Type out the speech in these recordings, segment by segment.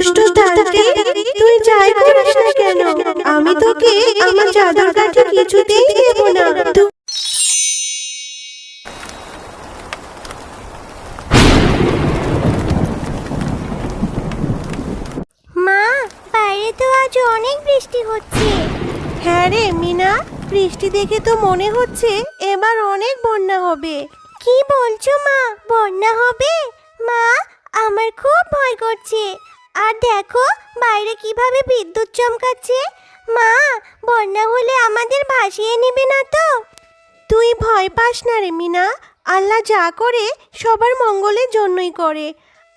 দুষ্টু তান্ত্রিক, তুই যাই করিস না কেন, আমি তোকে আমার চাদর কাঠি কিছুতেই দেব না। মা, বাইরে তো আজ অনেক বৃষ্টি হচ্ছে। হ্যাঁ রে মিনা, বৃষ্টি দেখে তো মনে হচ্ছে এবার অনেক বন্যা হবে। কি বলছো মা, বন্যা হবে? মা, আমার খুব ভয় করছে। আর দেখো বাইরে কিভাবে বিদ্যুৎ চমকাচ্ছে। মা, বন্যা হলে আমাদের ভাসিয়ে নেবে না তো? তুই ভয় পাস না রে মিনা, আল্লাহ যা করে সবার মঙ্গলের জন্যই করে।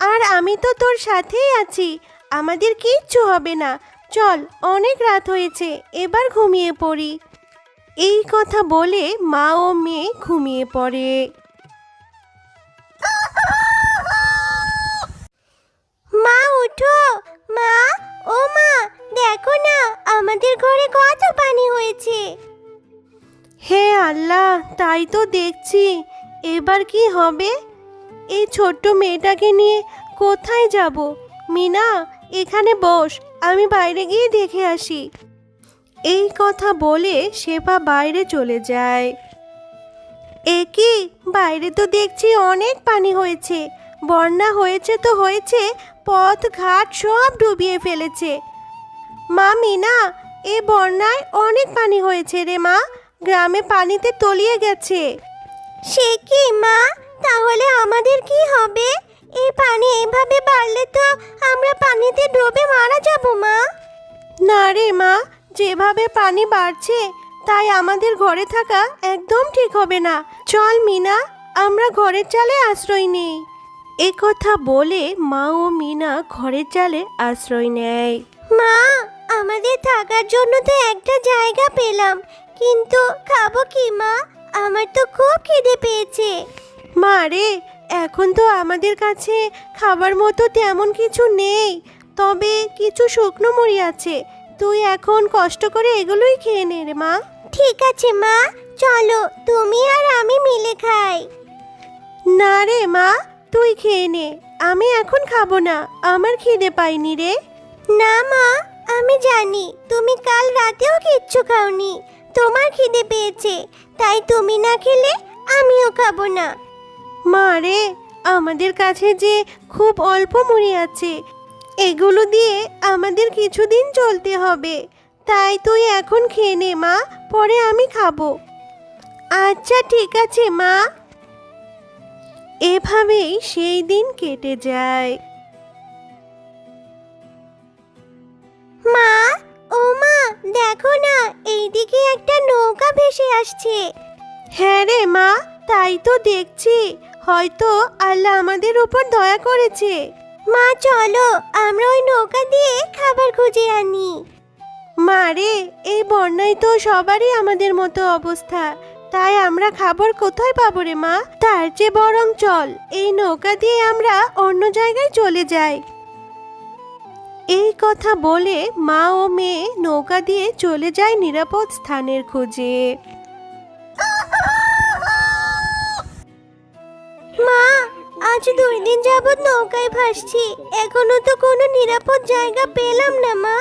আর আমি তো তোর সাথেই আছি, আমাদের কিচ্ছু হবে না। চল, অনেক রাত হয়েছে, এবার ঘুমিয়ে পড়ি। এই কথা বলে মা ও মেয়ে ঘুমিয়ে পড়ে। মা উঠো, মা, ও মা, দেখো না আমাদের ঘরে কত পানি হয়েছে। হে আল্লাহ, তাই তো দেখছি। এবার কি হবে? এই ছোট্ট মেয়েটাকে নিয়ে কোথায় যাব? মিনা, এখানে বস, আমি বাইরে গিয়ে দেখে আসি। এই কথা বলে শেফা বাইরে চলে যায়। এ কি, বাইরে তো দেখছি অনেক পানি হয়েছে। বন্যা হয়েছে তো হয়েছে, পথ ঘাট সব ডুবিয়ে ফেলেছে। মা মিনা, এ বন্যায় অনেক পানি হয়েছে রে মা, গ্রামে পানিতে তলিয়ে গেছে। সে কি মা, তাহলে আমাদের কি হবে? এই পানি এভাবে বাড়লে তো আমরা পানিতে ডুবে মারা যাব মা। না রে মা, যেভাবে পানি বাড়ছে তাই আমাদের ঘরে থাকা একদম ঠিক হবে না। চল মিনা, আমরা ঘরের চালে আশ্রয় নেই। এ কথা বলে মা ও মিনা ঘরের চালে আশ্রয় নেয়। মা, আমাদের থাকার জন্য তো একটা জায়গা পেলাম, কিন্তু খাবো কি মা? আমার তো খুব খিদে পেয়েছে। মা রে, এখন তো আমাদের কাছে খাবার মতো তেমন কিছু নেই, তবে কিছু শুকনো মুড়ি আছে। তুই এখন কষ্ট করে এগুলোই খেয়ে নে রে মা। ঠিক আছে মা, চলো তুমি আর আমি মিলে খাই। না রে মা, তুই খেয়ে নে, আমি এখন খাবো না, আমার খিদে পাইনি রে। না মা, আমি জানি তুমি কাল রাতেও কিচ্ছু খাওনি, তোমার খিদে পেয়েছে, তাই তুমি না খেলে আমিও খাবো না। মা রে, আমাদের কাছে যে খুব অল্প মুড়ি আছে, এগুলো দিয়ে আমাদের কিছুদিন চলতে হবে। তাই তুই এখন খেয়ে নে মা, পরে আমি খাবো। আচ্ছা ঠিক আছে মা। এভাবেই সেই দিন কেটে যায়। মা, ও মা, দেখো না এইদিকে একটা নৌকা ভেসে আসছে। হ্যাঁ রে মা, তাই তো দেখছি, হয়তো আল্লাহ আমাদের উপর দয়া করেছে। মা চলো আমরা ওই নৌকা দিয়ে খাবার খুঁজে আনি। মা রে, এই বন্যায় তো সবারই আমাদের মতো অবস্থা, তাই আমরা খাবার কোথায় পাবো রে মা? তার চেয়ে বরং চল এই নৌকা দিয়ে আমরা অন্য জায়গায় চলে যাই। এই কথা বলে মা ও মেয়ে নৌকা দিয়ে চলে যায় নিরাপদ স্থানের খোঁজে। মা, আজ 2 দিন যাবত নৌকায় ভাসছি, এখনো তো কোনো নিরাপদ জায়গা পেলাম না মা।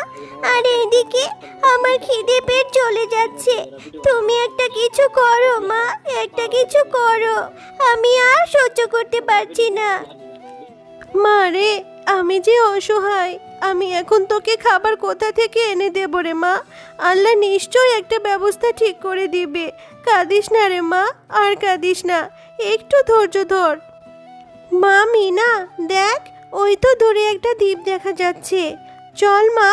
আর এইদিকে আমার খিদে পেট চলে যাচ্ছে। তুমি একটা কিছু করো মা, একটা কিছু করো, আমি আর সহ্য করতে পারছি না। মা রে, আমি যে অসহায়, আমি এখন তোকে খাবার কোথা থেকে এনে দেব রে মা? আল্লাহ নিশ্চয়ই একটা ব্যবস্থা ঠিক করে দিবে। কাঁদিস না রে মা, আর কাঁদিস না, একটু ধৈর্য ধর। মা মিনা, দেখ, ওই তো দূরে একটা দ্বীপ দেখা যাচ্ছে। চল মা,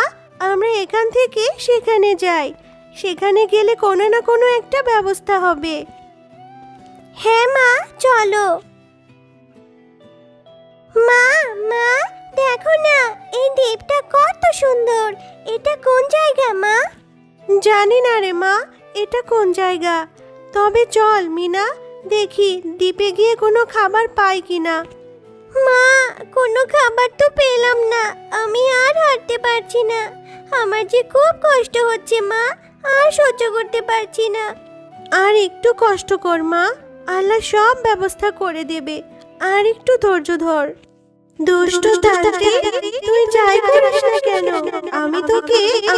আমরা এখান থেকে সেখানে যাই, সেখানে গেলে কোনো না কোনো একটা ব্যবস্থা হবে। হ্যাঁ মা, চলো। মা, মা, দেখো না এই দ্বীপটা কত সুন্দর। এটা কোন জায়গা মা? জানি না রে মা, এটা কোন জায়গা, তবে চল মিনা, দেখি দ্বীপে গিয়ে কোনো খাবার পাই কিনা। মা, কোনো খাবার তো পেলাম না, আমি আর হাঁটতে পারছি না। আমার যে খুব কষ্ট হচ্ছে মা, আর সহ্য করতে পারছি না। আর একটু কষ্ট কর মা, আল্লাহ সব ব্যবস্থা করে দেবে, আর একটু ধৈর্য ধর। দুষ্টু তান্ত্রিক, তুই যাই করিস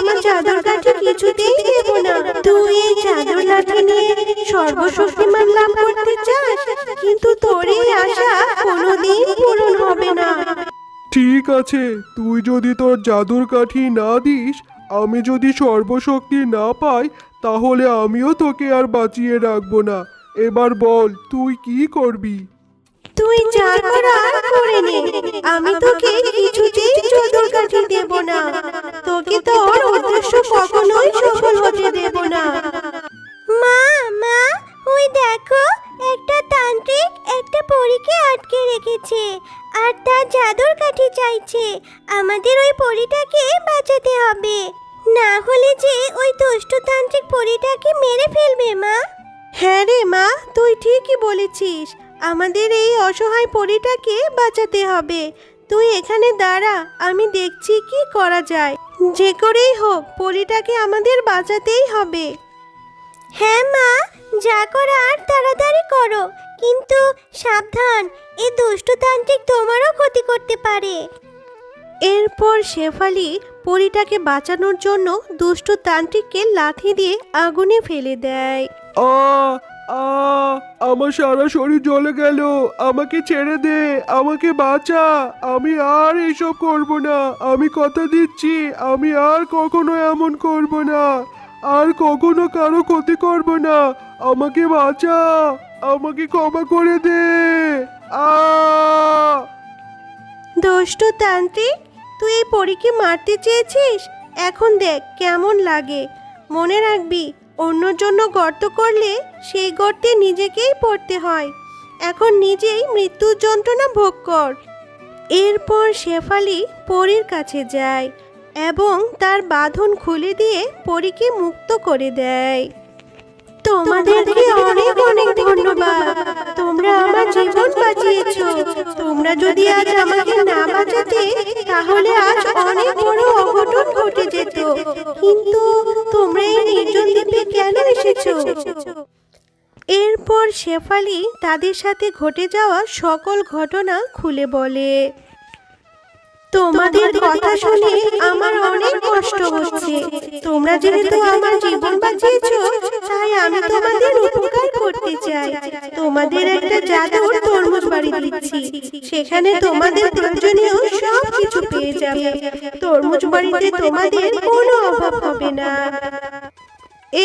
আমার জাদুর কাঠি কিছুতেই দেব না। তুই এই জাদুর লাঠি নিয়ে সর্বশক্তিমান লাভ করতে চাস, কিন্তু তোর এই আশা কোনোদিন পূরণ হবে না। ঠিক আছে, তুই যদি তোর জাদুর কাঠি না দিস, আমি যদি সর্বশক্তি না পাই, তাহলে আমিও তোকে আর বাঁচিয়ে রাখবো না। এবার বল তুই কি করবি? তুই যা করার করে নে, আমি তোকে কিছুতেই জাদুর কাঠি দেব না। তোকে তোর উদ্দেশ্য কখনোই সফল হতে দেব না। মা মা ওই দেখো, একটা তান্ত্রিক একটা পরীকে আটকে রেখেছে আর তার জাদুর কাঠি চাইছে। আমাদের ওই পরীটাকে বাঁচাতে হবে, না হলে যে ওই দুষ্ট তান্ত্রিক পরীটাকে মেরে ফেলবে। মা হ্যাঁ রে মা, তুই ঠিকই বলেছিস। আমাদের এই অসহায় পরীটাকে বাঁচাতে হবে। তুই এখানে দাঁড়া, আমি দেখছি কি করা যায়। যে করেই হোক পরীটাকে আমাদের বাঁচাতেই হবে। হ্যাঁ মা, যা করার তাড়াতাড়ি করো, কিন্তু সাবধান, এই দুষ্ট তান্ত্রিক তোমারও ক্ষতি করতে পারে। এরপর শেফালি পরীটাকে বাঁচানোর জন্য দুষ্ট তান্ত্রিককে লাঠি দিয়ে আগুনে ফেলে দেয়। আ আ আমার সারা শরীর জ্বলে গেল, আমাকে ছেড়ে দে, আমাকে বাঁচা। আমি আর এসব করব না, আমি কথা দিচ্ছি আমি আর কখনো এমন করব না, আর কখনো কারো ক্ষতি করব না। আমাকে বাঁচা, আমাকে ক্ষমা করে দে। আ দুষ্ট তান্ত্রিক, তুই এই পরীকে মারতে চেয়েছিস? এখন দেখ কেমন লাগে। মনে রাখবি, অন্যর জন্য গর্ত করলে সেই গর্তে নিজেকেই পড়তে হয়। এখন নিজেই মৃত্যুর যন্ত্রণা ভোগ কর। এরপর শেফালি পরীর কাছে যায় এবং তার বাঁধন খুলে দিয়ে পরীকে মুক্ত করে দেয়। তোমাদেরকে অনেক অনেক ধন্যবাদ, তোমরা আমার জীবন বাঁচিয়েছো। তোমরা যদি আজ আমাকে না বাঁচাতে, তাহলে আজ অনেক বড় অঘটন ঘটে যেত। কিন্তু তোমরা এই নির্জন দ্বীপে কেন এসেছো? এরপর শেফালি তাদের সাথে ঘটে যাওয়া সকল ঘটনা খুলে বলে। তোমাদের কথা শুনে আমার অনেক কষ্ট হচ্ছে। তোমরা যেহেতু আমার জীবন বাঁচিয়েছো, তাই আমি তোমাদের উপকার করতে চাই। তোমাদের একটা জাদুর তরমুজ বাড়ি দিচ্ছি, সেখানে তোমাদের প্রয়োজনীয় সব কিছু পেয়ে যাবে। তরমুজ বাড়িতে তোমাদের কোনো অভাব হবে না।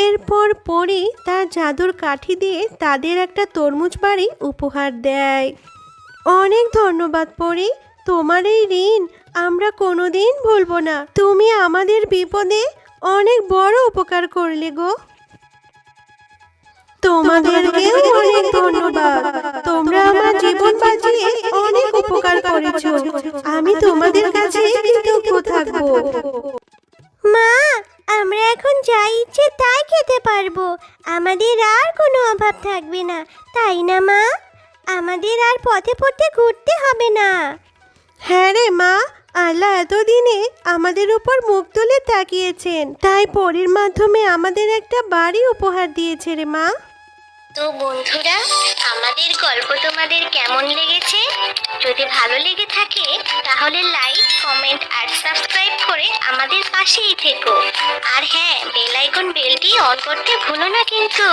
এরপর পরী তার জাদুর কাঠি দিয়ে তাদের একটা তরমুজ বাড়ি উপহার দেয়। অনেক ধন্যবাদ পরী, তোমার এই ঋণ আমরা কোনোদিন ভুলবো না। তুমি আমাদের বিপদে অনেক বড় উপকার করলে গো। তোমাদেরকেও অনেক ধন্যবাদ, তোমরা আমার জীবন বাঁচিয়ে অনেক উপকার করেছো। আমি তোমাদের কাছে কৃতজ্ঞ থাকবো। মা, আমরা এখন যা ইচ্ছে তাই খেতে পারবো, আমাদের আর কোনো অভাব থাকবে না, তাই না মা? আমাদের আর পথে পথে ঘুরতে হবে না। হ্যাঁ রে মা, আল্লাহ এতদিনে আমাদের উপর মুখ তুলে তাকিয়েছেন, তাই পরীর মাধ্যমে আমাদের একটা বাড়ি উপহার দিয়েছে রে মা। তো বন্ধুরা, আমাদের গল্প তোমাদের কেমন লেগেছে? যদি ভালো লেগে থাকে তাহলে লাইক, কমেন্ট আর সাবস্ক্রাইব করে আমাদের পাশেই থেকো। আর হ্যাঁ, বেল আইকন বেলটি অন করতে ভুলো না কিন্তু।